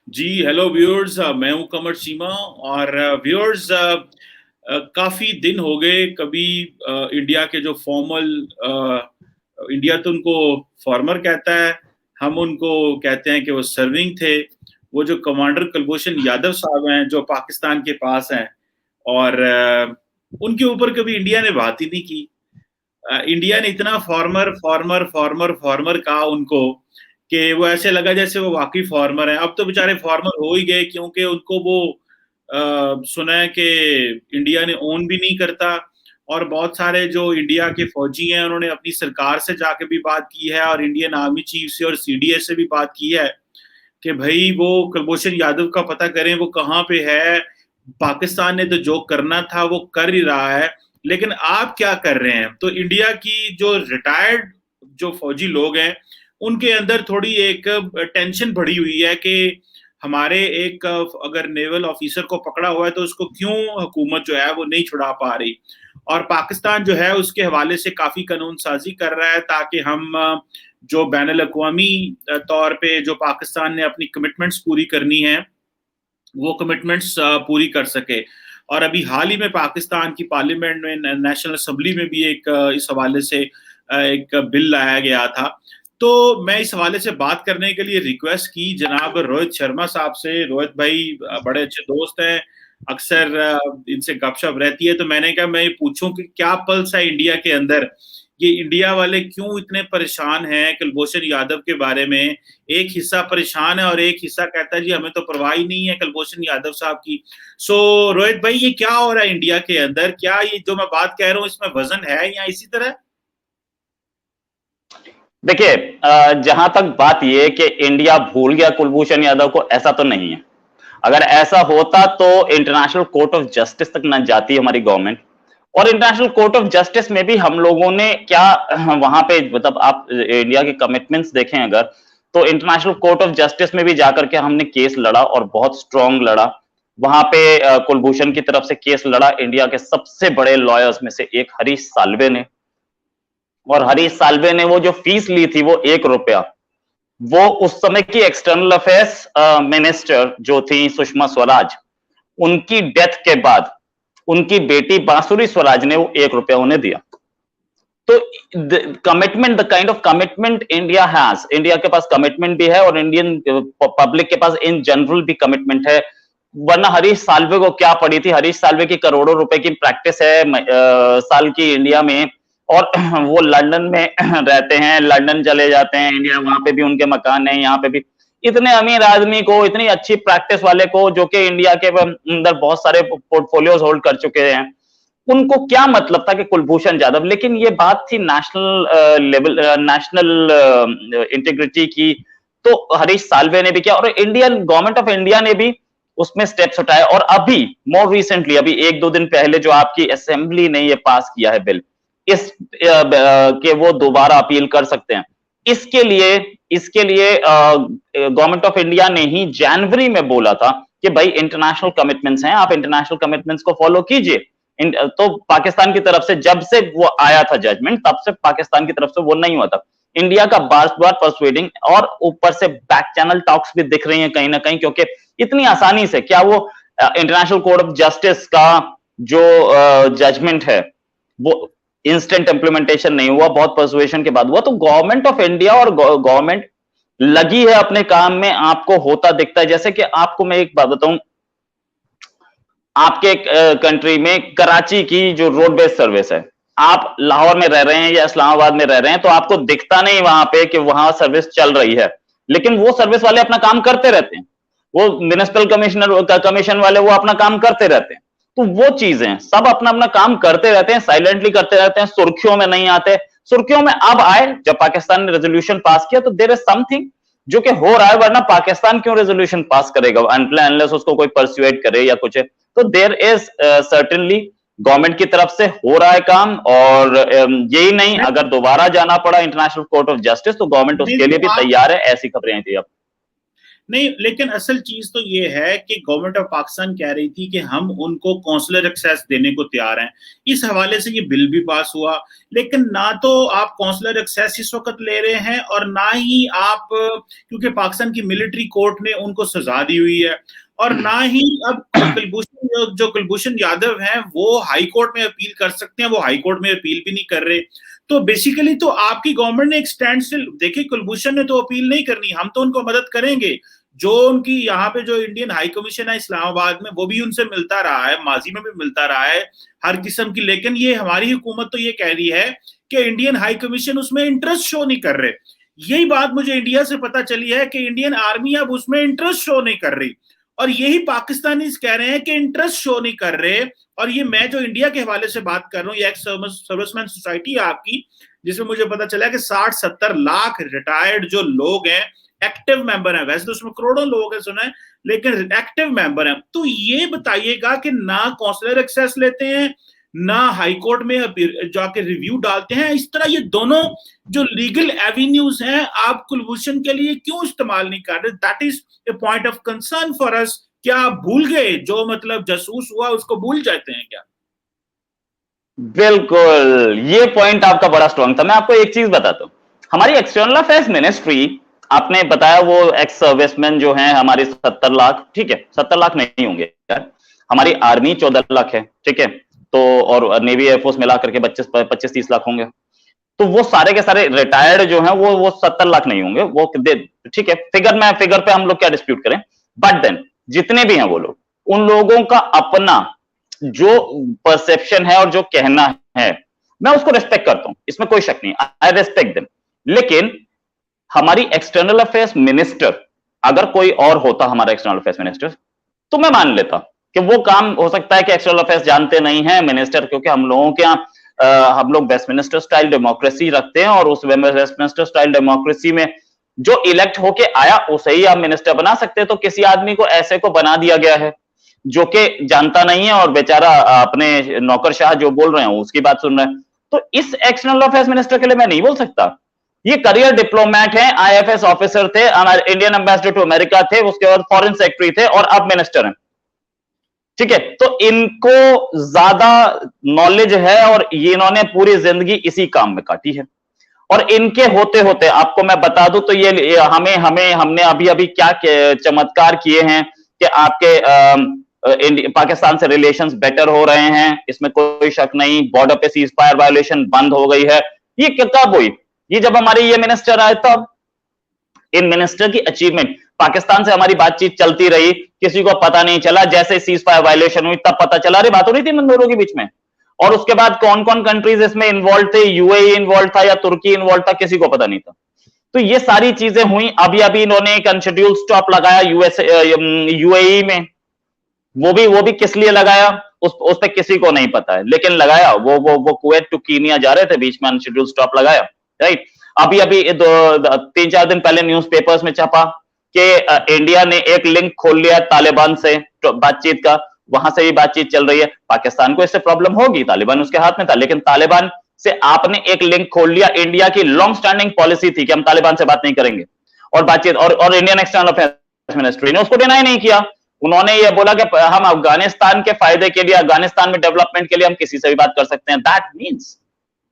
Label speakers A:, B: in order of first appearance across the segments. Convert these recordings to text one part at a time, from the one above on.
A: जी hello viewers, मैं हूं कमर चीमा। और व्यूअर्स, काफी दिन हो गए कभी इंडिया के जो फॉर्मल इंडिया तो उनको फॉर्मर कहता है, हम उनको कहते हैं कि वो सर्विंग थे। वो जो कमांडर कुलभूषण यादव साहब हैं जो पाकिस्तान के पास हैं, और उनके ऊपर कभी इंडिया ने बात ही नहीं की। इंडिया ने इतना फॉर्मर फॉर्मर फॉर्मर फॉर्मर कहा उनको कि वो ऐसे लगा जैसे वो वाकई फॉर्मर है। अब तो बेचारे फॉर्मर हो ही गए, क्योंकि उनको वो सुना है कि इंडिया ने ओन भी नहीं करता। और बहुत सारे जो इंडिया के फौजी हैं उन्होंने अपनी सरकार से जाके भी बात की है, और इंडियन आर्मी चीफ से और सीडीएस से भी बात की है कि भाई वो कुलभूषण यादव का पता करें, वो कहाँ पे है। पाकिस्तान ने तो जो करना था वो कर ही रहा है, लेकिन आप क्या कर रहे हैं। तो इंडिया की जो रिटायर्ड जो फौजी लोग हैं उनके अंदर थोड़ी एक टेंशन बढ़ी हुई है कि हमारे एक अगर नेवल ऑफिसर को पकड़ा हुआ है तो उसको क्यों हुकूमत जो है वो नहीं छुड़ा पा रही। और पाकिस्तान जो है उसके हवाले से काफी कानून साजी कर रहा है ताकि हम जो बैनुल अक़वामी तौर पे जो पाकिस्तान ने अपनी कमिटमेंट्स पूरी करनी है वो कमिटमेंट्स पूरी कर सके। और अभी हाल ही में पाकिस्तान की पार्लियामेंट में नेशनल असेंबली में भी एक इस हवाले से एक बिल लाया गया था। तो मैं इस हवाले से बात करने के लिए रिक्वेस्ट की जनाब रोहित शर्मा साहब से। रोहित भाई बड़े अच्छे दोस्त हैं, अक्सर इनसे गपशप रहती है, तो मैंने कहा मैं पूछूं कि क्या पल्स है इंडिया के अंदर। ये इंडिया वाले क्यों इतने परेशान हैं कुलभूषण यादव के बारे में। एक हिस्सा परेशान है और एक हिस्सा कहता है जी हमें तो परवाह ही नहीं है कुलभूषण यादव साहब की। सो रोहित भाई, ये क्या हो रहा है इंडिया के अंदर? क्या ये जो मैं बात कह रहा हूँ इसमें वजन है या इसी तरह?
B: देखिए, जहां तक बात ये कि इंडिया भूल गया कुलभूषण यादव को, ऐसा तो नहीं है। अगर ऐसा होता तो इंटरनेशनल कोर्ट ऑफ जस्टिस तक न जाती हमारी गवर्नमेंट। और इंटरनेशनल कोर्ट ऑफ जस्टिस में भी हम लोगों ने क्या वहां पे, मतलब आप इंडिया के कमिटमेंट्स देखें अगर, तो इंटरनेशनल कोर्ट ऑफ जस्टिस में भी जाकर के हमने केस लड़ा और बहुत स्ट्रांग लड़ा। वहां पे कुलभूषण की तरफ से केस लड़ा इंडिया के सबसे बड़े लॉयर्स में से एक हरीश साल्वे ने। और हरीश साल्वे ने वो जो फीस ली थी वो 1 रुपया, वो उस समय की एक्सटर्नल अफेयर्स मिनिस्टर जो थी सुषमा स्वराज, उनकी डेथ के बाद उनकी बेटी बांसुरी स्वराज ने वो 1 रुपया उन्हें दिया। तो commitment, the kind of commitment India has, India के पास कमिटमेंट भी है और इंडियन पब्लिक के पास इन जनरल भी कमिटमेंट है। वरना हरीश साल्वे को क्या पड़ी थी? हरीश साल्वे की करोड़ों रुपए की प्रैक्टिस है साल की इंडिया में, और वो लंदन में रहते हैं, लंदन चले जाते हैं इंडिया, वहां पे भी उनके मकान है, यहाँ पे भी। इतने अमीर आदमी को, इतनी अच्छी प्रैक्टिस वाले को, जो कि इंडिया के अंदर बहुत सारे पोर्टफोलियोज होल्ड कर चुके हैं, उनको क्या मतलब था कि कुलभूषण यादव। लेकिन ये बात थी नेशनल लेवल, नेशनल इंटीग्रिटी की। तो हरीश साल्वे ने भी किया और इंडियन गवर्नमेंट ऑफ इंडिया ने भी उसमें स्टेप्स उठाए। और अभी मोर रिसेंटली, अभी 1-2 दिन पहले जो आपकी असेंबली ने ये पास किया है बिल, इस के वो दोबारा अपील कर सकते हैं। इसके लिए गवर्नमेंट ऑफ इंडिया ने ही जनवरी में बोला था कि भाई इंटरनेशनल कमिटमेंट्स हैं, आप इंटरनेशनल कमिटमेंट्स को फॉलो कीजिए। तो पाकिस्तान की तरफ से जब से वो आया था जजमेंट, तब से पाकिस्तान की तरफ से वो नहीं हुआ था। इंडिया का बार बार परसुएडिंग और ऊपर से बैक चैनल टॉक्स भी दिख रही हैं कहीं ना कहीं, क्योंकि इतनी आसानी से क्या वो इंटरनेशनल कोर्ट ऑफ जस्टिस का जो जजमेंट है वो इंस्टेंट इंप्लीमेंटेशन नहीं हुआ, बहुत परसुएशन के बाद हुआ। तो गवर्नमेंट ऑफ इंडिया और गवर्नमेंट लगी है अपने काम में, आपको होता दिखता है। जैसे कि आपको मैं एक बात बताऊं, आपके कंट्री में कराची की जो रोड बेस्ड सर्विस है, आप लाहौर में रह रहे हैं या इस्लामाबाद में रह रहे हैं, तो आपको दिखता नहीं वहां पे कि वहां सर्विस चल रही है, लेकिन वो सर्विस वाले अपना काम करते रहते हैं। वो म्युनिसिपल कमिश्नर कमीशन वाले वो अपना काम करते रहते हैं। तो वो चीजें सब अपना अपना काम करते रहते हैं, साइलेंटली करते रहते हैं, सुर्खियों में नहीं आते। सुर्खियों में अब आए जब पाकिस्तान ने रेजोल्यूशन पास किया, तो देयर इज समथिंग जो कि हो रहा है, वरना पाकिस्तान क्यों रेजोल्यूशन पास करेगा अनलेस उसको कोई परसुएट करे या कुछ है। तो देयर इज सर्टेनली गवर्नमेंट की तरफ से हो रहा है काम। और यही नहीं, अगर दोबारा जाना पड़ा इंटरनेशनल कोर्ट ऑफ जस्टिस तो गवर्नमेंट उसके लिए भी तैयार है, ऐसी खबरें थी अब।
A: नहीं, लेकिन असल चीज तो ये है कि गवर्नमेंट ऑफ पाकिस्तान कह रही थी कि हम उनको कौंसलर एक्सेस देने को तैयार हैं। इस हवाले से ये बिल भी पास हुआ, लेकिन ना तो आप कौंसलर एक्सेस इस वक्त ले रहे हैं और ना ही आप, क्योंकि पाकिस्तान की मिलिट्री कोर्ट ने उनको सजा दी हुई है, और ना ही अब जो कुलभूषण यादव हैं वो हाई कोर्ट में अपील कर सकते हैं, वो हाई कोर्ट में अपील भी नहीं कर रहे। तो बेसिकली तो आपकी गवर्नमेंट ने एक स्टैंड स्टिल, देखिए कुलभूषण ने तो अपील नहीं करनी, हम तो उनको मदद करेंगे। जो उनकी यहाँ पे जो इंडियन हाई कमीशन है इस्लामाबाद में, वो भी उनसे मिलता रहा है, माजी में भी मिलता रहा है हर किस्म की, लेकिन ये हमारी हुकूमत तो ये कह रही है कि इंडियन हाई कमीशन उसमें इंटरेस्ट शो नहीं कर रहे। यही बात मुझे इंडिया से पता चली है कि इंडियन आर्मी अब उसमें इंटरेस्ट शो नहीं कर रही, और यही पाकिस्तानी कह रहे हैं कि इंटरेस्ट शो नहीं कर रहे। और ये मैं जो इंडिया के हवाले से बात कर रहा हूँ, ये एक्स सर्विसमैन सोसाइटी है आपकी, जिसमें मुझे पता चला कि 60-70 लाख रिटायर्ड जो लोग हैं, एक्टिव मेंबर हैं, वैसे तो उसमें करोड़ों लोग हैं सुना है, लेकिन एक्टिव मेंबर हैं। तो ये बताइएगा कि ना कौंसलर एक्सेस लेते हैं, ना हाई कोर्ट में जाके रिव्यू डालते हैं, इस तरह ये दोनों जो लीगल एवेन्यूज हैं आप कुलभूषण के लिए क्यों इस्तेमाल नहीं कर रहे? That is a point of concern for us. क्या आप भूल गए जो मतलब जासूस हुआ उसको भूल जाते हैं क्या?
B: बिल्कुल, ये पॉइंट आपका बड़ा स्ट्रांग था। मैं आपको एक चीज बताता हूं, हमारी एक्सटर्नल अफेयर्स मिनिस्ट्री, आपने बताया वो एक्स सर्विसमैन जो हैं हमारी 70 लाख, ठीक है 70 लाख नहीं होंगे यार, हमारी आर्मी 14 लाख है, ठीक है, तो और नेवी एयरफोर्स मिला करके 25-30 लाख होंगे, तो वो सारे के सारे रिटायर्ड जो हैं वो 70 लाख नहीं होंगे, वो ठीक है, फिगर पे हम लोग क्या डिस्प्यूट करें, बट देन जितने भी हैं वो लोग, उन लोगों का अपना जो परसेप्शन है और जो कहना है, मैं उसको रिस्पेक्ट करता हूं, इसमें कोई शक नहीं, आई रिस्पेक्ट देम। लेकिन हमारी एक्सटर्नल अफेयर्स मिनिस्टर, अगर कोई और होता हमारा एक्सटर्नल अफेयर्स मिनिस्टर, तो मैं मान लेता कि वो काम हो सकता है कि एक्सटर्नल अफेयर्स जानते नहीं है मिनिस्टर, क्योंकि हम लोगों के यहाँ हम लोग वेस्टमिनिस्टर स्टाइल डेमोक्रेसी रखते हैं, और उस वेस्टमिनिस्टर स्टाइल डेमोक्रेसी में जो इलेक्ट होके आया उसे ही आप मिनिस्टर बना सकते हैं। तो किसी आदमी को ऐसे को बना दिया गया है जो कि जानता नहीं है और बेचारा अपने नौकरशाह जो बोल रहे हैं उसकी बात सुन रहे हैं। तो इस एक्सटर्नल अफेयर्स मिनिस्टर के लिए मैं नहीं बोल सकता। ये करियर डिप्लोमेट हैं, आईएफएस ऑफिसर थे, इंडियन एम्बेसडर टू अमेरिका थे, उसके बाद फॉरेन सेक्रेटरी थे, और अब मिनिस्टर हैं, ठीक है। तो इनको ज्यादा नॉलेज है और ये इन्होंने पूरी जिंदगी इसी काम में काटी है, और इनके होते होते आपको मैं बता दूं तो ये हमने अभी अभी क्या चमत्कार किए हैं कि आपके पाकिस्तान से रिलेशंस बेटर हो रहे हैं, इसमें कोई शक नहीं। बॉर्डर पे सीज फायर वायोलेशन बंद हो गई है, ये कब हुई? ये जब हमारे ये मिनिस्टर आए तब। इन मिनिस्टर की अचीवमेंट, पाकिस्तान से हमारी बातचीत चलती रही, किसी को पता नहीं चला, जैसे सीज फायर वायोलेशन हुई तब पता चला, अरे बात हो रही थी इन दोनों के बीच में। और उसके बाद कौन कौन कंट्रीज इसमें इन्वॉल्व थे, यूएई इन्वॉल्व था या तुर्की इन्वॉल्व था, किसी को पता नहीं था। तो ये सारी चीजें हुई। अभी अभी इन्होंने एक अनशेड्यूल्ड स्टॉप लगाया यूएई में, वो भी किस लिए लगाया उस पे किसी को नहीं पता है, लेकिन लगाया। वो कुवैत टू कीनिया जा रहे थे, बीच में अनशेड्यूल्ड स्टॉप लगाया, राइट। अभी अभी 3-4 दिन पहले न्यूज़पेपर्स में छपा कि इंडिया ने एक लिंक खोल लिया तालिबान से बातचीत का, वहां से ही बातचीत चल रही है। पाकिस्तान को इससे प्रॉब्लम होगी, तालिबान उसके हाथ में था, लेकिन तालिबान से आपने एक लिंक खोल लिया। इंडिया की लॉन्ग स्टैंडिंग पॉलिसी थी कि हम तालिबान से बात नहीं करेंगे, और बातचीत और इंडियन एक्सटर्नल अफेयर्स मिनिस्ट्री ने उसको डिनाई नहीं किया। उन्होंने ये बोला कि हम अफगानिस्तान के फायदे के लिए, अफगानिस्तान में डेवलपमेंट के लिए हम किसी से भी बात कर सकते हैं। दैट मीन्स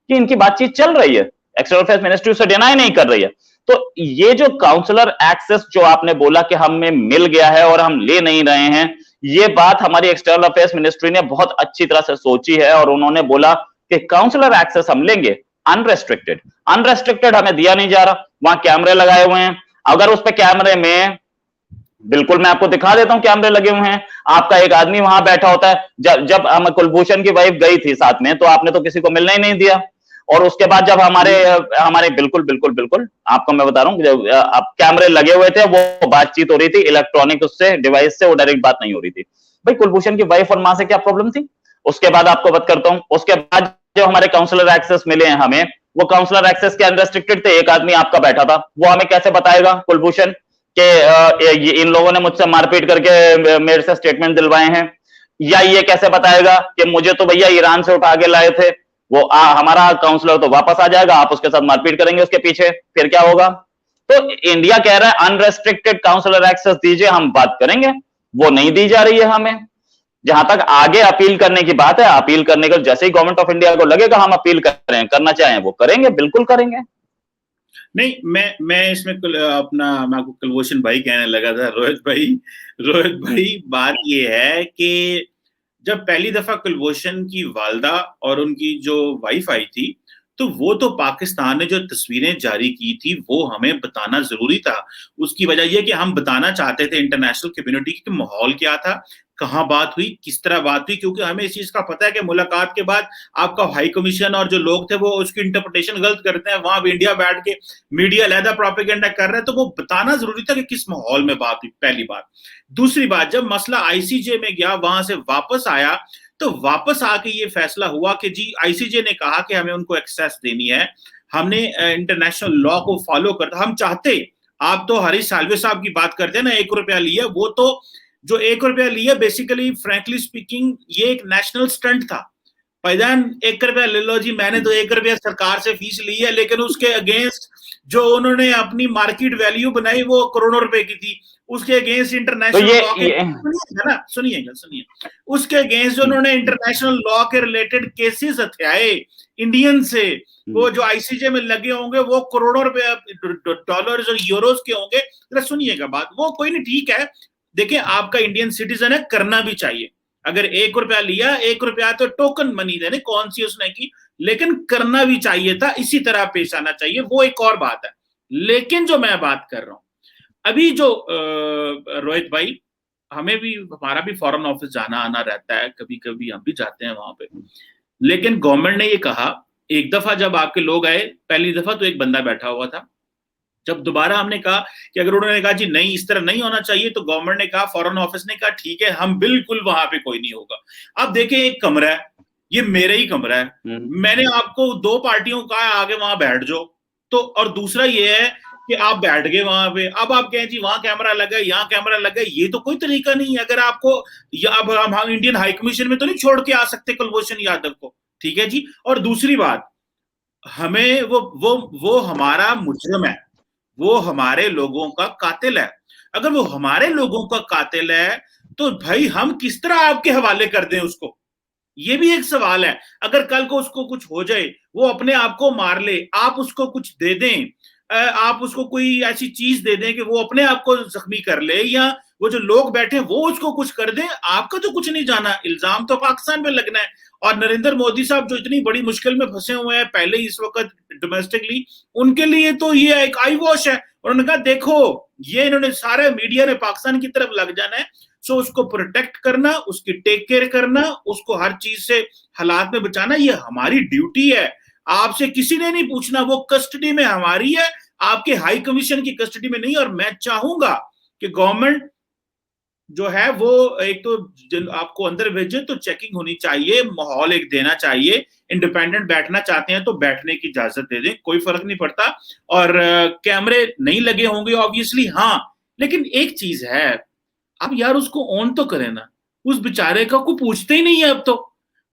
B: कि इनकी बातचीत चल रही है, एक्सटर्नल अफेयर्स मिनिस्ट्री उसे डिनाई नहीं कर रही है। तो ये जो काउंसलर एक्सेस जो आपने बोला कि हमें मिल गया है और हम ले नहीं रहे हैं, ये बात हमारी एक्सटर्नल अफेयर्स मिनिस्ट्री ने बहुत अच्छी तरह से सोची है, और उन्होंने बोला कि काउंसलर एक्सेस हम लेंगे अनरेस्ट्रिक्टेड। अनरेस्ट्रिक्टेड हमें दिया नहीं जा रहा, वहां कैमरे लगाए हुए हैं, अगर उस पे कैमरे में, बिल्कुल मैं आपको दिखा देता हूं, कैमरे लगे हुए हैं, आपका एक आदमी वहां बैठा होता है। जब कुलभूषण की वाइफ गई थी साथ में, तो आपने तो किसी को मिलने ही नहीं दिया। और उसके बाद जब हमारे बिल्कुल बिल्कुल बिल्कुल आपको मैं बता रहा हूं, जब आप कैमरे लगे हुए थे, वो बातचीत हो रही थी इलेक्ट्रॉनिक उससे डिवाइस से, वो डायरेक्ट बात नहीं हो रही थी। भाई कुलभूषण की वाइफ और मां से क्या प्रॉब्लम थी? उसके बाद आपको बात करता हूं, उसके बाद जो हमारे काउंसलर एक्सेस मिले हैं हमें, वो काउंसलर एक्सेस के अनरेस्ट्रिक्टेड थे। एक आदमी आपका बैठा था, वो हमें कैसे बताएगा कुलभूषण कि इन लोगों ने मुझसे मारपीट करके मेरे से स्टेटमेंट दिलवाए हैं, या ये कैसे बताएगा कि मुझे तो भैया ईरान से उठा के लाए थे, वो हमारा काउंसलर तो वापस आ जाएगा, आप उसके साथ मारपीट करेंगे उसके पीछे, फिर क्या होगा? तो इंडिया कह रहा है अनरेस्ट्रिक्टेड काउंसलर एक्सेस दीजिए, हम बात करेंगे, वो नहीं दी जा रही है हमें। जहां तक आगे अपील करने की बात है, अपील करने को जैसे ही गवर्नमेंट ऑफ इंडिया को लगेगा हम अपील करें, करना चाहें वो करेंगे, बिल्कुल करेंगे।
A: नहीं, मैं इसमें मैं आपको कुलभूषण भाई कहने लगा था, रोहित भाई बात ये है कि जब पहली दफा कुलभूषण की वालदा और उनकी जो वाइफ आई थी, तो वो तो पाकिस्तान ने जो तस्वीरें जारी की थी वो हमें बताना जरूरी था। उसकी वजह यह कि हम बताना चाहते थे इंटरनेशनल कम्युनिटी की माहौल क्या था, कहाँ बात हुई, किस तरह बात हुई, क्योंकि हमें इस चीज का पता है कि मुलाकात के बाद आपका हाई कमीशन और जो लोग थे वो उसकी इंटरप्रिटेशन गलत करते हैं। वहां भी इंडिया बैठ के मीडिया अलहदा प्रोपेगेंडा कर रहे हैं, तो वो बताना जरूरी था कि किस माहौल में बात हुई, पहली बात। दूसरी बात, जब मसला आईसीजे में गया, वहां से वापस आया, तो वापस आके ये फैसला हुआ कि जी आईसीजे ने कहा कि हमें उनको एक्सेस देनी है, हमने इंटरनेशनल लॉ को फॉलो करता। हम चाहते, आप तो हरीश साल्वे साहब की बात करते हैं ना, 1 रुपया लिया, वो तो जो 1 रुपया लिया बेसिकली फ्रैंकली स्पीकिंग ये एक नेशनल स्टंट था। भाईजान 1 रुपया ले लो जी, मैंने तो 1 रुपया सरकार से फीस ली है, लेकिन उसके अगेंस्ट जो उन्होंने अपनी मार्केट वैल्यू बनाई वो करोड़ों रुपए की थी। उसके अगेंस्ट इंटरनेशनल लॉ के सुनिए उसके अगेंस्ट जो उन्होंने इंटरनेशनल लॉ के रिलेटेड केसेस हथियाए इंडियन से, वो जो आईसीजे में लगे होंगे वो करोड़ों रुपए डॉलर्स और यूरोस के होंगे। जरा सुनिएगा बात, वो कोई नहीं, ठीक है, देखिए आपका इंडियन सिटीजन है, करना भी चाहिए। अगर 1 रुपया लिया, 1 रुपया तो टोकन मनी देने, कौन सी उसने की, लेकिन करना भी चाहिए था, इसी तरह पेश आना चाहिए, वो एक और बात है। लेकिन जो मैं बात कर रहा हूं अभी, जो रोहित भाई, हमें भी, हमारा भी फॉरेन ऑफिस जाना आना रहता है, कभी कभी हम भी जाते हैं वहां पे, लेकिन गवर्नमेंट ने ये कहा, एक दफा जब आपके लोग आए, पहली दफा तो एक बंदा बैठा हुआ था, जब दोबारा हमने कहा कि अगर उन्होंने कहा जी नहीं इस तरह नहीं होना चाहिए, तो गवर्नमेंट ने कहा, फॉरेन ऑफिस ने कहा ठीक है, हम बिल्कुल वहां पे कोई नहीं होगा। अब देखें, एक कमरा है, ये मेरा ही कमरा है, मैंने आपको 2 पार्टियों का आगे वहां बैठ जाओ, तो और दूसरा ये है कि आप बैठ गए वहां पे, अब आप कहें जी वहां कैमरा लगा, यहाँ कैमरा लगा, ये तो कोई तरीका नहीं है। अगर आपको, अब हम इंडियन हाई कमीशन में तो नहीं छोड़ के आ सकते कुलभूषण यादव को, ठीक है जी। और दूसरी बात, हमें वो हमारा मुजरिम है, वो हमारे लोगों का कातिल है। अगर वो हमारे लोगों का कातिल है तो भाई हम किस तरह आपके हवाले कर दें उसको, ये भी एक सवाल है। अगर कल को उसको कुछ हो जाए, वो अपने आप को मार ले, आप उसको कुछ दे दें, आप उसको कोई ऐसी चीज दे दें कि वो अपने आप को जख्मी कर ले, या वो जो लोग बैठे वो उसको कुछ कर दें, आपका तो कुछ नहीं जाना, इल्जाम तो पाकिस्तान पे लगना है। और नरेंद्र मोदी साहब जो इतनी बड़ी मुश्किल में फंसे हुए हैं पहले ही इस वक्त डोमेस्टिकली, उनके लिए तो ये एक आई वॉश है। उन्होंने कहा देखो, ये इन्होंने सारे मीडिया ने पाकिस्तान की तरफ लग जाना है, सो उसको प्रोटेक्ट करना, उसकी टेक केयर करना, उसको हर चीज से हालात में बचाना, ये हमारी ड्यूटी है। आपसे किसी ने नहीं पूछना, वो कस्टडी में हमारी है, आपके हाई कमीशन की कस्टडी में नहीं। और मैं चाहूंगा कि गवर्नमेंट जो है वो एक तो आपको अंदर भेजे तो चेकिंग होनी चाहिए, माहौल एक देना चाहिए, इंडिपेंडेंट बैठना चाहते हैं तो बैठने की इजाजत दे दें, कोई फर्क नहीं पड़ता। और कैमरे नहीं लगे होंगे ऑब्वियसली, हाँ, लेकिन एक चीज है, अब यार उसको ऑन तो करें ना, उस बेचारे का कोई पूछते ही नहीं है।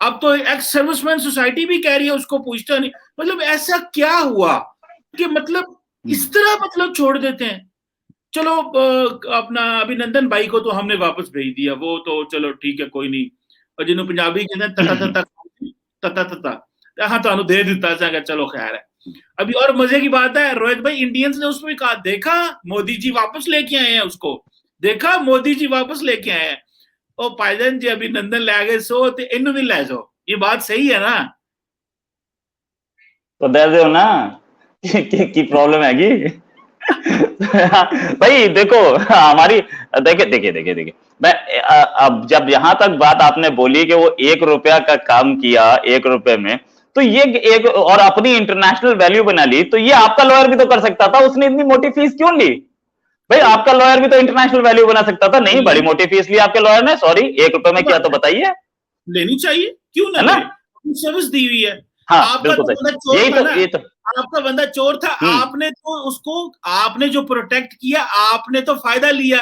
A: अब तो एक्स सर्विसमैन सोसाइटी भी कह रही है उसको पूछता नहीं। मतलब ऐसा क्या हुआ कि मतलब इस तरह मतलब छोड़ देते हैं। चलो अपना अभिनंदन भाई को तो हमने वापस भेज दिया, वो तो चलो ठीक है, कोई नहीं। और जिन्हों पंजाबी कहते हैं तता तता, हाँ तो दे दिता, चलो खैर है। अभी और मजे की बात है रोहित भाई, इंडियंस ने उसमें कहा, देखा मोदी जी वापस लेके आए हैं उसको, देखा मोदी जी वापस लेके आए हैं। ओ भाईजान जी अभिनंदन ले गए सो ते इन्हों भी ले जाओ, ये बात सही है ना?
B: तो दे दो ना की प्रॉब्लम हैगी भाई देखो, हमारी देखिए मैं अब जब यहां तक बात आपने बोली कि वो 1 रुपया का काम किया 1 रुपए में, तो ये एक और अपनी इंटरनेशनल वैल्यू बना ली, तो ये आपका लॉयर भी तो कर सकता था, उसने इतनी मोटी फीस क्यों ली भाई? आपका लॉयर भी तो इंटरनेशनल वैल्यू बना सकता था। नहीं, बड़ी मोटी फीस ली आपके लॉयर ने, सॉरी 1 रुपए में किया, तो बताइए।
A: लेनी चाहिए, क्यों ना, सर्विस दी हुई है।
B: हाँ,
A: आपका
B: बिल्कुल
A: यही तो आपका बंदा चोर था, आपने तो उसको, आपने जो प्रोटेक्ट किया, आपने तो फायदा लिया।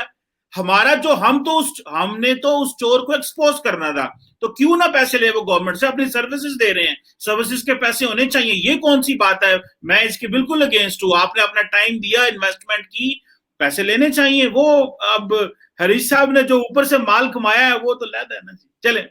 A: हमारा जो हमने तो उस चोर को एक्सपोज करना था, तो क्यों ना पैसे ले वो गवर्नमेंट से, अपनी सर्विसेज दे रहे हैं, सर्विसेज के पैसे होने चाहिए, ये कौन सी बात है? मैं इसके बिल्कुल अगेंस्ट हूँ। आपने अपना टाइम दिया, इन्वेस्टमेंट की, पैसे लेने चाहिए। वो अब हरीश साहब ने जो ऊपर से माल कमाया है वो तो ले देना। चले,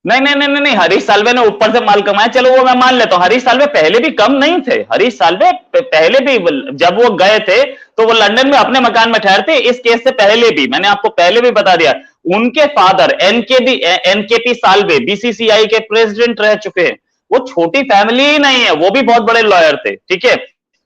B: नहीं नहीं नहीं नहीं, हरीश साल्वे ने ऊपर से माल कमाया, चलो वो मैं मान लेता हूँ। हरीश साल्वे पहले भी कम नहीं थे। हरीश साल्वे पहले भी जब वो गए थे तो वो लंदन में अपने मकान में ठहरते। इस केस से पहले भी, मैंने आपको पहले भी बता दिया, उनके फादर एनकेपी साल्वे बीसीसीआई के प्रेसिडेंट रह चुके हैं। वो छोटी फैमिली ही नहीं है, वो भी बहुत बड़े लॉयर थे, ठीक है।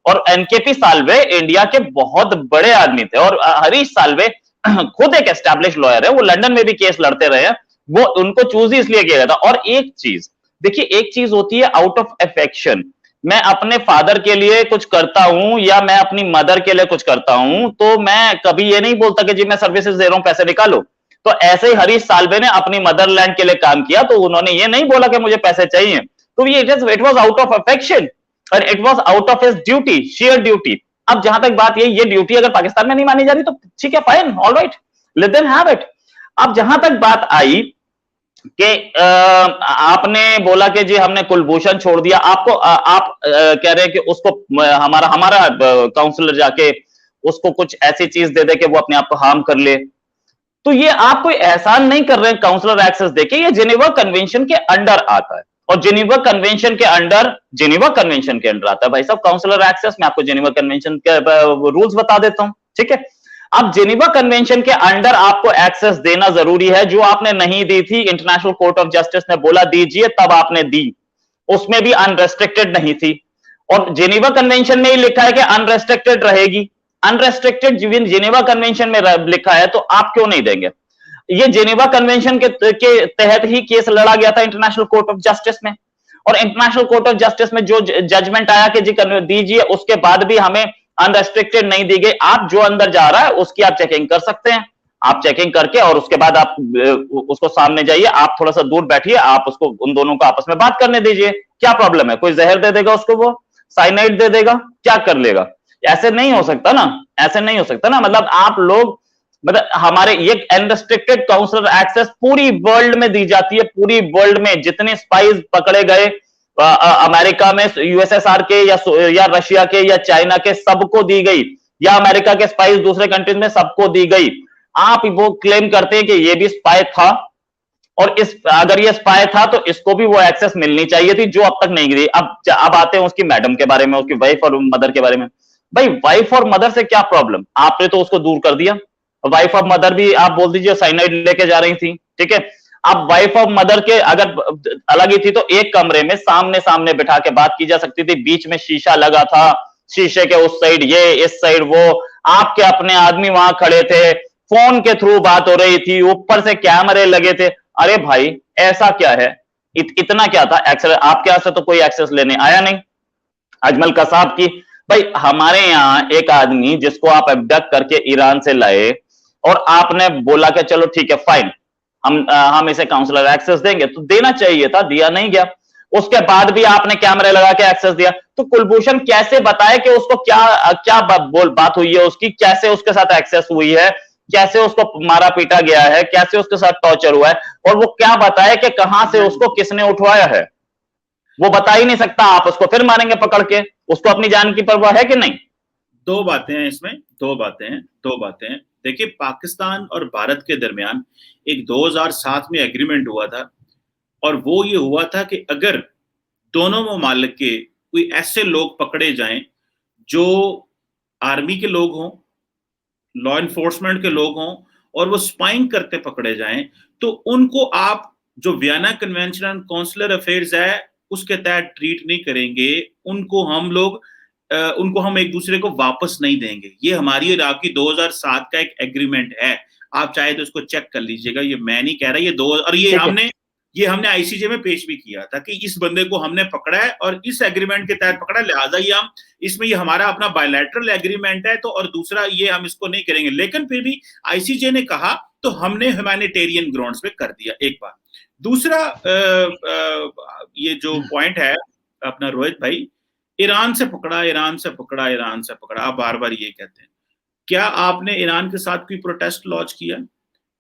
B: और एनकेपी साल्वे इंडिया के बहुत बड़े आदमी थे। और हरीश साल्वे खुद एक एस्टैब्लिश लॉयर है, वो लंदन में भी केस लड़ते रहे हैं। वो उनको चूज ही इसलिए किया गया था। और एक चीज देखिए, एक चीज होती है आउट ऑफ अफेक्शन, मैं अपने फादर के लिए कुछ करता हूं या मैं अपनी मदर के लिए कुछ करता हूं, तो मैं कभी ये नहीं बोलता कि जी मैं सर्विसेज दे रहा हूं, पैसे निकालो। तो ऐसे ही हरीश साल्वे ने अपनी मदरलैंड के लिए काम किया, तो उन्होंने ये नहीं बोला कि मुझे पैसे चाहिए। तो ये it was out of affection और it was out of his duty, share duty. अब जहां तक बात ये ड्यूटी अगर पाकिस्तान में नहीं मानी जा रही तो ठीक है, fine, alright, let them have it. अब जहां तक बात आई कि आपने बोला कि जी हमने कुलभूषण छोड़ दिया, आपको आप कह रहे हैं कि उसको हमारा हमारा काउंसलर जाके उसको कुछ ऐसी चीज दे दे कि वो अपने आप को हार्म कर ले। तो ये आप कोई एहसान नहीं कर रहे हैं काउंसलर एक्सेस देके, ये जिनेवा कन्वेंशन के अंडर आता है। और जिनेवा कन्वेंशन के अंडर आता है भाई साहब काउंसलर एक्सेस। मैं आपको जिनेवा कन्वेंशन के रूल्स बता देता हूं, ठीक है। अब जिनेवा कन्वेंशन के अंडर आपको एक्सेस देना जरूरी है, जो आपने नहीं दी थी। इंटरनेशनल कोर्ट ऑफ जस्टिस ने बोला दीजिए, तब आपने दी, उसमें भी अनरेस्ट्रिक्टेड नहीं थी। और जिनेवा कन्वेंशन में ही लिखा है कि अनरेस्ट्रिक्टेड रहेगी। अनरेस्ट्रिक्टेड जिनेवा कन्वेंशन में लिखा है, तो आप क्यों नहीं देंगे? ये जिनेवा कन्वेंशन के तहत ही केस लड़ा गया था इंटरनेशनल कोर्ट ऑफ जस्टिस में। और इंटरनेशनल कोर्ट ऑफ जस्टिस में जो जजमेंट आया कि जी दीजिए, उसके बाद भी हमें अनरेस्ट्रिक्टेड नहीं दी गई। आप जो अंदर जा रहा है उसकी आप चेकिंग कर सकते हैं। आप चेकिंग करके और उसके बाद आप उसको सामने जाइए, आप थोड़ा सा दूर बैठिए, आप उसको उन दोनों को आपस में बात करने दीजिए। क्या प्रॉब्लम है? कोई जहर दे देगा उसको, वो साइनाइड दे देगा, क्या कर लेगा? ऐसे नहीं हो सकता ना, ऐसे नहीं हो सकता ना। मतलब आप लोग, मतलब हमारे ये अनरिस्ट्रिक्टेड काउंसलर एक्सेस पूरी वर्ल्ड में दी जाती है। पूरी वर्ल्ड में जितने स्पाइस पकड़े गए अमेरिका में, यूएसएसआर के या रशिया के या चाइना के, सबको दी गई। या अमेरिका के स्पाइस दूसरे कंट्रीज में सबको दी गई। आप वो क्लेम करते हैं कि ये भी स्पाई था, और अगर ये स्पाई था तो इसको भी वो एक्सेस मिलनी चाहिए थी, जो अब तक नहीं दी। अब आते हैं उसकी मैडम के बारे में, उसकी वाइफ और मदर के बारे में। भाई वाइफ और मदर से क्या प्रॉब्लम? आपने तो उसको दूर कर दिया। वाइफ और मदर भी आप बोल दीजिए साइनाइड लेके जा रही थी, ठीक है। अब वाइफ और मदर के अगर अलग ही थी तो एक कमरे में सामने सामने बिठा के बात की जा सकती थी। बीच में शीशा लगा था, शीशे के उस साइड ये, इस साइड वो, आपके अपने आदमी वहां खड़े थे, फोन के थ्रू बात हो रही थी, ऊपर से कैमरे लगे थे। अरे भाई ऐसा क्या है? इतना क्या था एक्सेस? आपके यहां से तो कोई एक्सेस लेने आया नहीं। अजमल कसाब की, भाई हमारे यहाँ एक आदमी जिसको आप अबडक्ट करके ईरान से लाए, और आपने बोला कि चलो ठीक है फाइन, हम इसे काउंसलर एक्सेस देंगे, तो देना चाहिए था, दिया नहीं गया। उसके बाद भी आपने कैमरे लगा के एक्सेस दिया। तो कुलभूषण कैसे बताए कि उसको क्या क्या बात हुई है उसकी, कैसे उसके साथ एक्सेस हुई है, कैसे उसको मारा पीटा गया है, कैसे उसके साथ टॉर्चर हुआ है, और वो क्या बताए कि कहां से उसको किसने उठवाया है? वो बता ही नहीं सकता। आप उसको फिर मारेंगे पकड़ के? उसको अपनी जान की परवाह है कि नहीं?
A: दो बातें हैं इसमें, दो बातें हैं। देखिए, पाकिस्तान और भारत के दरमियान एक 2007 में एग्रीमेंट हुआ था, और वो ये हुआ था कि अगर दोनों ममालिक के कोई ऐसे लोग पकड़े जाएं जो आर्मी के लोग हों, लॉ इन्फोर्समेंट के लोग हों, और वो स्पाइंग करते पकड़े जाएं, तो उनको आप जो Vienna convention on consular affairs है उसके तहत ट्रीट नहीं करेंगे। उनको हम एक दूसरे को वापस नहीं देंगे। ये हमारी और आपकी 2007 का एक एग्रीमेंट है। आप चाहे तो इसको चेक कर लीजिएगा, ये मैं नहीं कह रहा। ये हमने आईसीजे में पेश भी किया था कि इस बंदे को हमने पकड़ा है और इस एग्रीमेंट के तहत पकड़ा, लिहाजा ये हमारा अपना बायलैटरल एग्रीमेंट है, तो और दूसरा ये हम इसको नहीं करेंगे। लेकिन फिर भी आईसीजे ने कहा तो हमने ह्यूमैनिटेरियन ग्राउंड्स पे कर दिया, एक बात। दूसरा, ये जो पॉइंट है अपना रोहित भाई, ईरान से पकड़ा, आप बार बार ये कहते हैं। क्या आपने ईरान के साथ कोई प्रोटेस्ट लॉन्च किया?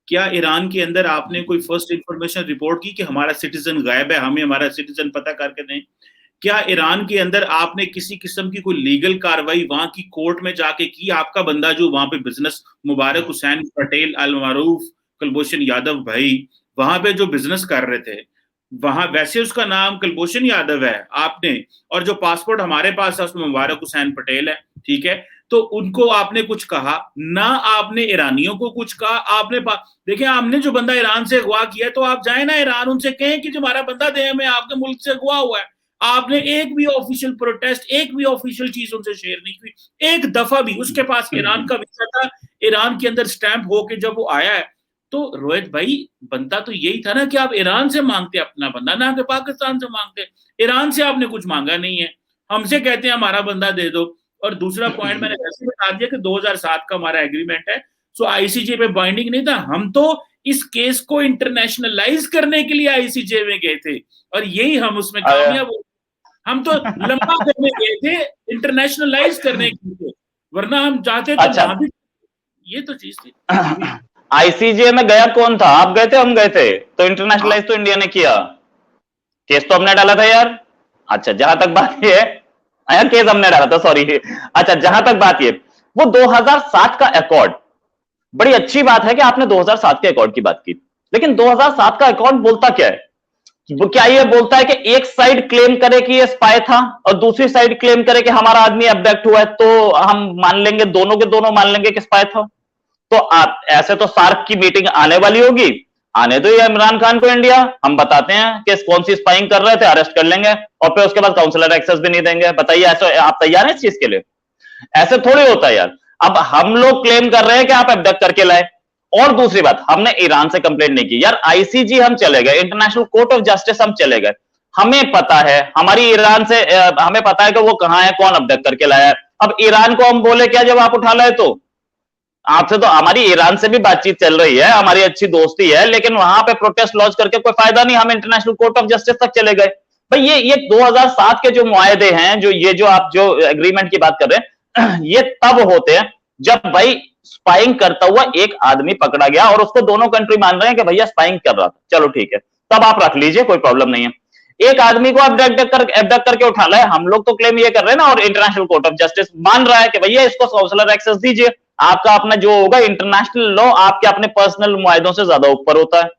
A: क्या ईरान के अंदर आपने कोई फर्स्ट इंफॉर्मेशन रिपोर्ट की कि हमारा सिटीजन गायब है, हमें हमारा सिटीजन पता करके दें? क्या ईरान के अंदर आपने किसी किस्म की कोई लीगल कार्रवाई वहां की कोर्ट में जाके की? आपका बंदा जो वहां पे बिजनेस, मुबारक हुसैन पटेल अल मारूफ कुलभूषण यादव भाई, वहां पे जो बिजनेस कर रहे थे, वहां वैसे उसका नाम कुलभूषण यादव है, आपने, और जो पासपोर्ट हमारे पास है उसमें मुबारक हुसैन पटेल है, ठीक है? तो उनको आपने कुछ कहा ना, आपने ईरानियों को कुछ कहा? आपने देखिए, आपने जो बंदा ईरान से अगवा किया है, तो आप जाए ना ईरान, उनसे कहें कि जो हमारा बंदा दे में आपके मुल्क से अगवा हुआ है। आपने एक भी ऑफिशियल प्रोटेस्ट, एक भी ऑफिशियल चीज उनसे शेयर नहीं की, एक दफा भी। उसके पास ईरान का वीजा था, ईरान के अंदर स्टैंप होके जब वो आया है, तो रोहित भाई, बनता तो यही था ना कि आप ईरान से मांगते अपना बंदा, ना कि पाकिस्तान से मांगते। ईरान से आपने कुछ मांगा नहीं है, हमसे कहते हैं हमारा बंदा दे दो। और दूसरा पॉइंट मैंने वैसे बता दिया कि 2007 का हमारा एग्रीमेंट है, सो आईसीजे पे बाइंडिंग नहीं था। हम तो इस केस को इंटरनेशनलाइज करने के लिए आईसीजे में गए थे, और यही हम उसमें कामयाब हो। हम तो लंबा करने गए थे, इंटरनेशनलाइज करने के लिए, वरना हम चाहते तो
B: अच्छा,
A: वहां भी। ये तो चीज थी जी।
B: आईसीजे में गया कौन था? आप गए थे, हम गए थे? तो इंटरनेशनलाइज तो इंडिया ने किया, केस तो हमने डाला था यार। अच्छा, जहां तक बात ये है, यार केस हमने डाला था, सॉरी। अच्छा, जहां तक बात ये, वो 2007 का अकॉर्ड, बड़ी अच्छी बात है कि आपने 2007 के अकॉर्ड की बात की, लेकिन 2007 का अकॉर्ड बोलता क्या है? वो क्या ये बोलता है कि एक साइड क्लेम करे कि ये स्पाई था और दूसरी साइड क्लेम करे कि हमारा आदमी अबडक्ट हुआ है, तो हम मान लेंगे, दोनों के दोनों मान लेंगे कि स्पाई था? तो आप ऐसे, तो सार्क की मीटिंग आने वाली होगी, आने दो ये इमरान खान को इंडिया, हम बताते हैं कि कौन सी स्पाइंग कर रहे थे, अरेस्ट कर लेंगे, और फिर उसके बाद काउंसलर एक्सेस भी नहीं देंगे। बताइए, ऐसे आप तैयार हैं इस चीज के लिए? ऐसे थोड़ी होता है यार। अब हम लोग क्लेम कर रहे हैं कि आप अबडक्ट करके लाए, और दूसरी बात, हमने ईरान से कंप्लेंट नहीं की यार, आईसीजी हम चले गए, इंटरनेशनल कोर्ट ऑफ जस्टिस हम चले गए, हमें पता है, हमारी ईरान से हमें पता है कि वो कहां है, कौन अबडक्ट करके लाया है। अब ईरान को हम बोले क्या जब आप उठा लाए? तो आपसे तो हमारी ईरान से भी बातचीत चल रही है, हमारी अच्छी दोस्ती है, लेकिन वहां पे प्रोटेस्ट लॉन्च करके कोई फायदा नहीं, हम इंटरनेशनल कोर्ट ऑफ जस्टिस तक चले गए। भाई ये 2007 के जो मुआहदे हैं, जो ये जो आप जो एग्रीमेंट की बात कर रहे हैं, ये तब होते हैं जब भाई स्पाइंग करता हुआ एक आदमी पकड़ा गया और उसको दोनों कंट्री मान रहे हैं कि भैया स्पाइंग कर रहा था, चलो ठीक है, तब आप रख लीजिए, कोई प्रॉब्लम नहीं है। एक आदमी को अबडक्ट करके उठा लाए, हम लोग तो क्लेम ये कर रहे हैं ना, और इंटरनेशनल कोर्ट ऑफ जस्टिस मान रहा है कि भैया इसको काउंसलर एक्सेस दीजिए, आपका अपना जो होगा इंटरनेशनल लॉ आपके अपने पर्सनल मुआहदों से ज्यादा ऊपर होता है,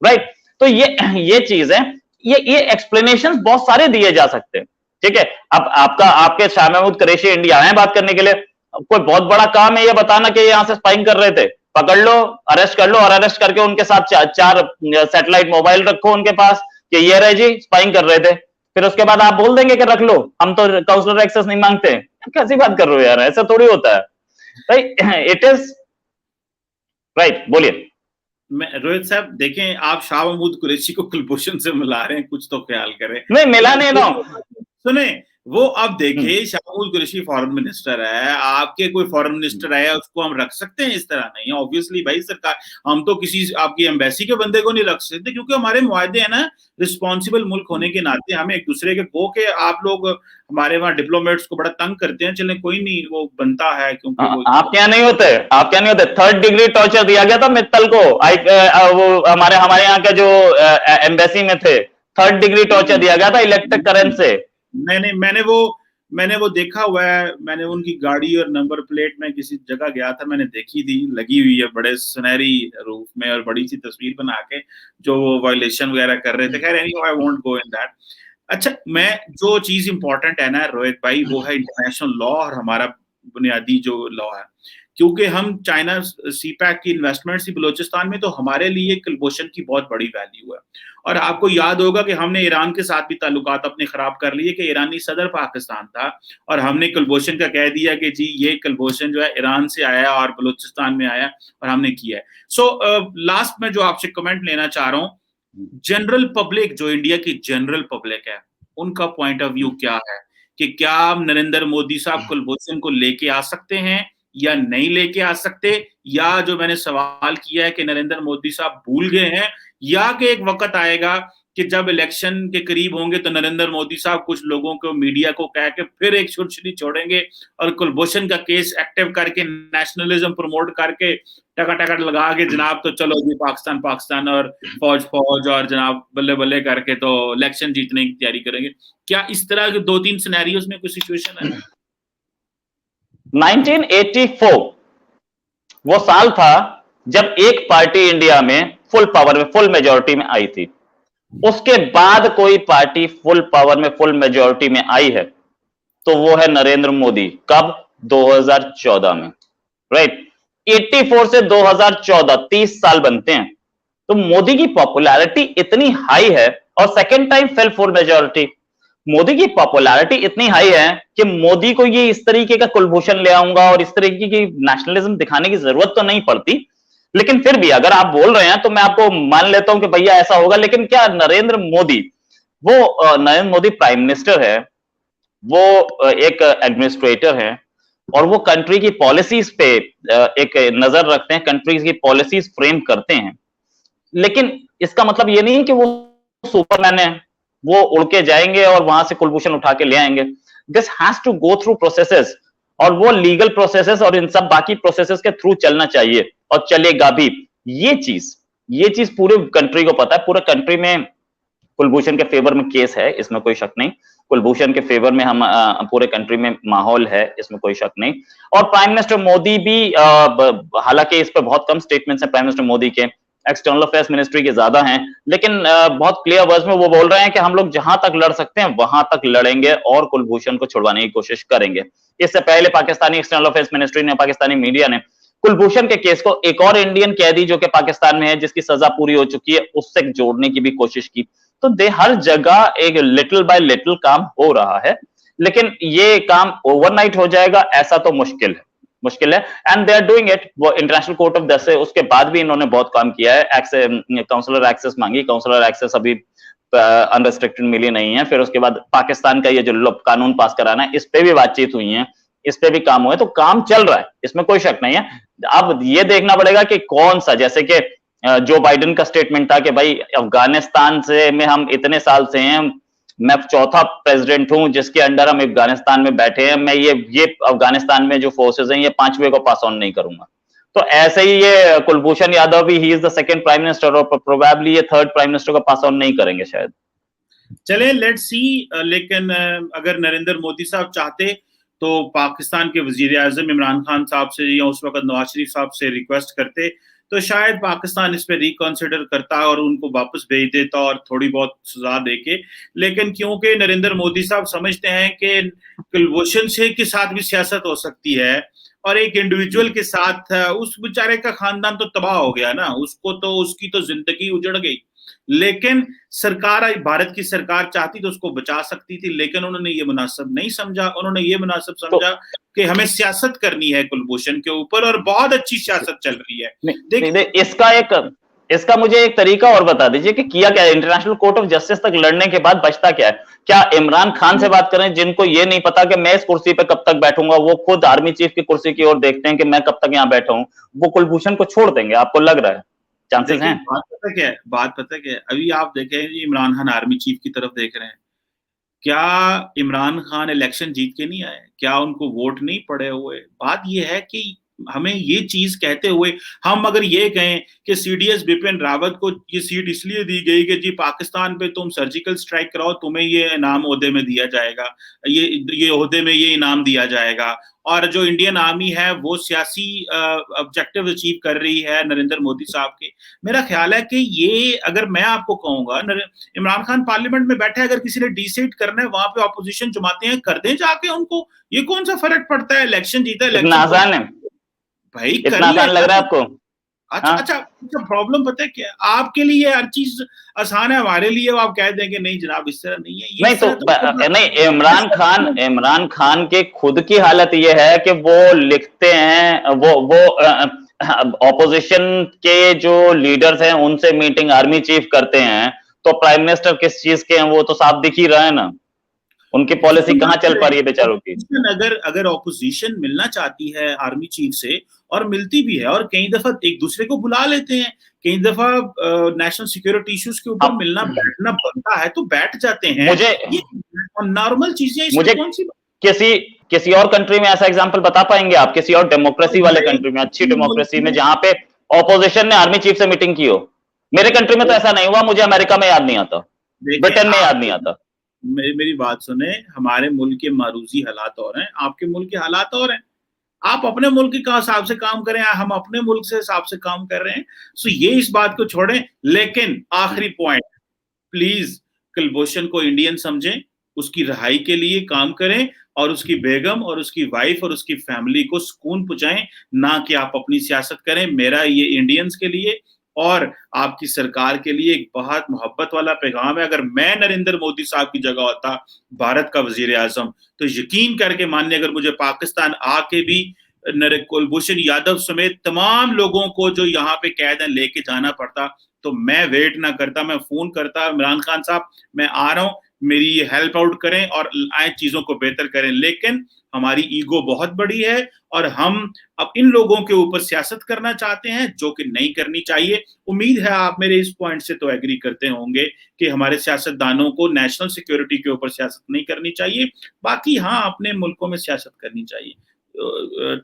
B: राइट? तो ये चीज है, ये एक्सप्लेनेशंस बहुत सारे दिए जा सकते हैं, ठीक है? अब आपके शाह महमूद कुरैशी इंडिया आए बात करने के लिए, कोई बहुत बड़ा काम है ये बताना कि यहां से स्पाइंग कर रहे थे? पकड़ लो, अरेस्ट कर लो, और अरेस्ट करके उनके साथ चार सैटेलाइट मोबाइल रखो उनके पास कि ये रहे जी, स्पाइंग कर रहे थे। फिर उसके बाद आप बोल देंगे कि रख लो, हम तो काउंसलर एक्सेस नहीं मांगते। कैसी बात कर रहे हो यार, ऐसा थोड़ी होता है भाई, इट इज राइट। बोलिए।
A: मैं रोहित साहब, देखें, आप शाह महमूद कुरैशी को कुलभूषण से मिला रहे हैं, कुछ तो ख्याल करें।
B: नहीं मिला नहीं ना।
A: सुने, वो अब देखिए, शाह महमूद कुरैशी फॉरेन मिनिस्टर है, आपके कोई फॉरेन मिनिस्टर है, उसको हम रख सकते हैं? इस तरह नहीं, ऑब्वियसली भाई सरकार, हम तो किसी आपकी एम्बेसी के बंदे को नहीं रख सकते, क्योंकि हमारे मुआहदे हैं ना, रिस्पॉन्सिबल मुल्क होने के नाते हमें एक दूसरे के को के, आप लोग हमारे वहाँ डिप्लोमेट्स को बड़ा तंग करते हैं, चले कोई नहीं, वो बनता है, क्योंकि वो
B: आप क्या नहीं होते, आप क्या नहीं होते? 3rd डिग्री टॉर्चर दिया गया था मित्तल को, वो हमारे यहाँ के जो एम्बेसी में थे, 3rd डिग्री टॉर्चर दिया गया था इलेक्ट्रिक करंट से।
A: नहीं, मैंने वो देखा हुआ है, मैंने उनकी गाड़ी और नंबर प्लेट में किसी जगह गया था, मैंने देखी थी, लगी हुई है बड़े सुनहरी रूफ में, और बड़ी सी तस्वीर बना के जो वो वायलेशन वगैरह कर रहे थे। खैर, anyway, I won't go in that. अच्छा, मैं जो चीज इंपॉर्टेंट है ना रोहित भाई, वो है इंटरनेशनल लॉ और हमारा बुनियादी जो लॉ है, क्योंकि हम चाइना सीपैक की इन्वेस्टमेंट थी बलोचिस्तान में, तो हमारे लिए कुलभूषण की बहुत बड़ी वैल्यू है। और आपको याद होगा कि हमने ईरान के साथ भी ताल्लुकात अपने खराब कर लिए कि ईरानी सदर पाकिस्तान था, और हमने कुलभूषण का कह दिया कि जी ये कुलभूषण जो है ईरान से आया और बलूचिस्तान में आया, और हमने किया है। सो लास्ट में जो आपसे कमेंट लेना चाह रहा हूँ, जनरल पब्लिक, जो इंडिया की जनरल पब्लिक है, उनका पॉइंट ऑफ व्यू क्या है कि क्या नरेंद्र मोदी साहब कुलभूषण को लेके आ सकते हैं या नहीं लेके आ सकते, या जो मैंने सवाल किया है कि नरेंद्र मोदी साहब भूल गए हैं, या कि एक वक्त आएगा कि जब इलेक्शन के करीब होंगे तो नरेंद्र मोदी साहब कुछ लोगों को, मीडिया को कह के फिर एक छुरछुरी छोड़ेंगे और कुलभूषण का केस एक्टिव करके नेशनलिज्म प्रमोट करके टका लगा के जनाब तो चलो जी पाकिस्तान पाकिस्तान और फौज फौज और जनाब बल्ले बल्ले करके तो इलेक्शन जीतने की तैयारी करेंगे। क्या इस तरह के 2-3 सिनेरियोस में कोई सिचुएशन है?
B: 1984 वो साल था जब एक पार्टी इंडिया में फुल पावर में, फुल मेजॉरिटी में आई थी। उसके बाद कोई पार्टी फुल पावर में, फुल मेजॉरिटी में आई है तो वो है नरेंद्र मोदी। कब? 2014 में, राइट। 84 से 2014 30 साल बनते हैं। तो मोदी की पॉपुलैरिटी इतनी हाई है, और second time fail full majority. Modi की पॉपुलैरिटी इतनी हाई है कि मोदी को ये इस तरीके का कुलभूषण ले आऊंगा और इस तरीके की नेशनलिज्म दिखाने की जरूरत तो नहीं पड़ती। लेकिन फिर भी अगर आप बोल रहे हैं तो मैं आपको मान लेता हूं कि भैया ऐसा होगा। लेकिन क्या नरेंद्र मोदी, वो नरेंद्र मोदी प्राइम मिनिस्टर है, वो एक एडमिनिस्ट्रेटर है, और वो कंट्री की पॉलिसीज पे एक नजर रखते हैं, कंट्री की पॉलिसीज फ्रेम करते हैं। लेकिन इसका मतलब ये नहीं है कि वो सुपरमैन है, वो उड़ के जाएंगे और वहां से कुलभूषण उठा के ले आएंगे। This has to go through processes, और वो लीगल प्रोसेसेस और इन सब बाकी प्रोसेसेस के थ्रू चलना चाहिए, और चलेगा भी। ये चीज पूरे कंट्री को पता है। पूरे कंट्री में कुलभूषण के फेवर में केस है, इसमें कोई शक नहीं। कुलभूषण के फेवर में हम पूरे कंट्री में माहौल है, इसमें कोई शक नहीं। और प्राइम मिनिस्टर मोदी भी, हालांकि इस पर बहुत कम स्टेटमेंट्स हैं प्राइम मिनिस्टर मोदी के, एक्सटर्नल अफेयर्स मिनिस्ट्री के ज्यादा हैं, लेकिन बहुत क्लियर वर्ड्स में वो बोल रहे हैं कि हम लोग जहां तक लड़ सकते हैं वहां तक लड़ेंगे और कुलभूषण को छुड़वाने की कोशिश करेंगे। इससे पहले पाकिस्तानी एक्सटर्नल अफेयर्स मिनिस्ट्री ने, पाकिस्तानी मीडिया ने कुलभूषण के केस को एक और इंडियन कैदी जो कि पाकिस्तान में है, जिसकी सजा पूरी हो चुकी है, उससे जोड़ने की भी कोशिश की। तो हर जगह एक लिटिल बाय लिटिल काम हो रहा है, लेकिन ये काम ओवरनाइट हो जाएगा ऐसा तो मुश्किल है। And they are doing it. वो इंटरनेशनल कोर्ट ऑफ जस्टिस, उसके बाद भी इन्होंने बहुत काम किया है। काउंसलर एक्सेस मांगी, काउंसलर एक्सेस अभी अनरिस्ट्रिक्टेड मिली नहीं है। फिर उसके बाद पाकिस्तान का ये जो कानून पास कराना है, इस पे भी बातचीत हुई है, इस पे भी काम हुआ है। तो काम चल रहा है, इसमें कोई शक नहीं है। अब ये देखना पड़ेगा कि कौन सा, जैसे कि जो बाइडेन का स्टेटमेंट था कि भाई अफगानिस्तान से में हम इतने साल से हैं, मैं चौथा प्रेसिडेंट हूं जिसके अंडर हम अफगानिस्तान में बैठे हैं, मैं ये अफगानिस्तान में जो फोर्सेस हैं ये 5वें को पास ऑन नहीं करूंगा। तो ऐसे ही ये कुलभूषण यादव भी, he is the second prime minister, और प्रोबेबली ये थर्ड प्राइम मिनिस्टर को पास ऑन नहीं करेंगे शायद।
A: चले लेट्स सी। लेकिन अगर नरेंद्र मोदी साहब चाहते तो पाकिस्तान के वजीर आजम इमरान खान साहब से या उस वक्त नवाज शरीफ साहब से रिक्वेस्ट करते तो शायद पाकिस्तान इस पे रिकंसिडर करता और उनको वापस भेज देता और थोड़ी बहुत सजा देके। लेकिन क्योंकि नरेंद्र मोदी साहब समझते हैं कि कुलभूषण सिंह के साथ भी सियासत हो सकती है और एक इंडिविजुअल के साथ, उस बेचारे का खानदान तो तबाह हो गया ना, उसको तो, उसकी तो जिंदगी उजड़ गई। लेकिन सरकार, भारत की सरकार चाहती तो उसको बचा सकती थी, लेकिन उन्होंने ये मुनासिब नहीं समझा। उन्होंने ये मुनासिब समझा कि हमें सियासत करनी है कुलभूषण के ऊपर, और बहुत अच्छी सियासत चल रही है।
B: देखिए, इसका मुझे एक तरीका और बता दीजिए कि किया क्या है। इंटरनेशनल कोर्ट ऑफ जस्टिस तक लड़ने के बाद बचता क्या है? क्या इमरान खान से बात करें, जिनको ये नहीं पता कि मैं इस कुर्सी पे कब तक बैठूंगा, वो खुद आर्मी चीफ की कुर्सी की ओर देखते हैं कि मैं कब तक यहां बैठा हूं, वो कुलभूषण को छोड़ देंगे? आपको लग रहा है चांसेस हैं?
A: बात पता क्या है, अभी आप देखें इमरान खान आर्मी चीफ की तरफ देख रहे हैं। क्या इमरान खान इलेक्शन जीत के नहीं आए? क्या उनको वोट नहीं पड़े हुए? बात यह है कि हमें ये चीज कहते हुए हम अगर ये कहें कि सीडीएस बिपिन रावत को ये सीट इसलिए दी गई कि जी पाकिस्तान पे तुम सर्जिकल स्ट्राइक कराओ, तुम्हें ये इनाम ओहदे में दिया जाएगा, ये ओहदे में ये इनाम दिया जाएगा, और जो इंडियन आर्मी है वो सियासी ऑब्जेक्टिव अचीव कर रही है नरेंद्र मोदी साहब के। मेरा ख्याल है कि ये, अगर मैं आपको कहूंगा, इमरान खान पार्लियामेंट में बैठे, अगर किसी ने डिसाइड करना है वहां पे ऑपोजिशन जमाते हैं कर दें जाके उनको, ये कौन सा फर्क पड़ता है? इलेक्शन जीता, इलेक्शन
B: आसान है
A: भाई,
B: इतना आसान लग रहा है आपको?
A: अच्छा, प्रॉब्लम पता है क्या? आपके लिए हर चीज आसान है, हमारे लिए आप कह देंगे नहीं जनाब इस तरह नहीं है।
B: नहीं तो नहीं, इमरान खान के खुद की हालत ये है कि वो लिखते हैं, वो ऑपोजिशन के जो लीडर्स हैं उनसे मीटिंग आर्मी चीफ करते हैं, तो प्राइम मिनिस्टर किस चीज के हैं वो तो साफ दिख ही रहा है ना। उनकी पॉलिसी कहाँ चल पा रही है बेचारों की।
A: अगर अगर ऑपोजिशन मिलना चाहती है आर्मी चीफ से, और मिलती भी है, और कई दफा एक दूसरे को बुला लेते हैं, कई दफा नेशनल सिक्योरिटी इश्यूज के ऊपर मिलना बैठना बनता है तो बैठ जाते हैं।
B: मुझे
A: ये नॉर्मल चीजें,
B: मुझे
A: कौन सी
B: किसी और कंट्री में ऐसा एग्जांपल बता पाएंगे आप, किसी और डेमोक्रेसी वाले कंट्री में, अच्छी डेमोक्रेसी में, जहां पे ऑपोजिशन ने आर्मी चीफ से मीटिंग की हो? मेरे कंट्री में तो ऐसा नहीं हुआ, मुझे अमेरिका में याद नहीं आता, ब्रिटेन में याद नहीं आता।
A: मेरी बात सुने, हमारे मुल्क के मारूजी हालात और हैं, आपके मुल्क के हालात और हैं। आप अपने मुल्क के हिसाब से काम करें, हम अपने मुल्क से हिसाब से काम कर रहे हैं। सो ये इस बात को छोड़ें। लेकिन आखिरी पॉइंट, प्लीज कुलभूषण को इंडियन समझें, उसकी रिहाई के लिए काम करें, और उसकी बेगम और उसकी वाइफ और उसकी फैमिली को सुकून पहुंचाएं, ना कि आप अपनी सियासत करें। मेरा ये इंडियंस के लिए और आपकी सरकार के लिए एक बहुत मोहब्बत वाला पैगाम है। अगर मैं नरेंद्र मोदी साहब की जगह होता, भारत का वजीर आजम, तो यकीन करके मानिए, अगर मुझे पाकिस्तान आके भी कुलभूषण यादव समेत तमाम लोगों को जो यहाँ पे कैद हैं लेके जाना पड़ता, तो मैं वेट ना करता, मैं फोन करता, इमरान खान साहब मैं आ रहा हूं, मेरी ये हेल्प आउट करें और आए चीजों को बेहतर करें। लेकिन हमारी ईगो बहुत बड़ी है और हम अब इन लोगों के ऊपर सियासत करना चाहते हैं, जो कि नहीं करनी चाहिए। उम्मीद है आप मेरे इस पॉइंट से तो एग्री करते होंगे कि हमारे सियासतदानों को नेशनल सिक्योरिटी के ऊपर सियासत नहीं करनी चाहिए, बाकी हाँ अपने मुल्कों में सियासत करनी चाहिए।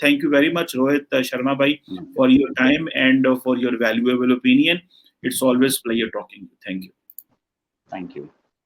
A: Thank you very much, Rohit Sharma bhai, for your time and for your valuable opinion. It's always pleasure talking to you. Thank you.
B: Thank you.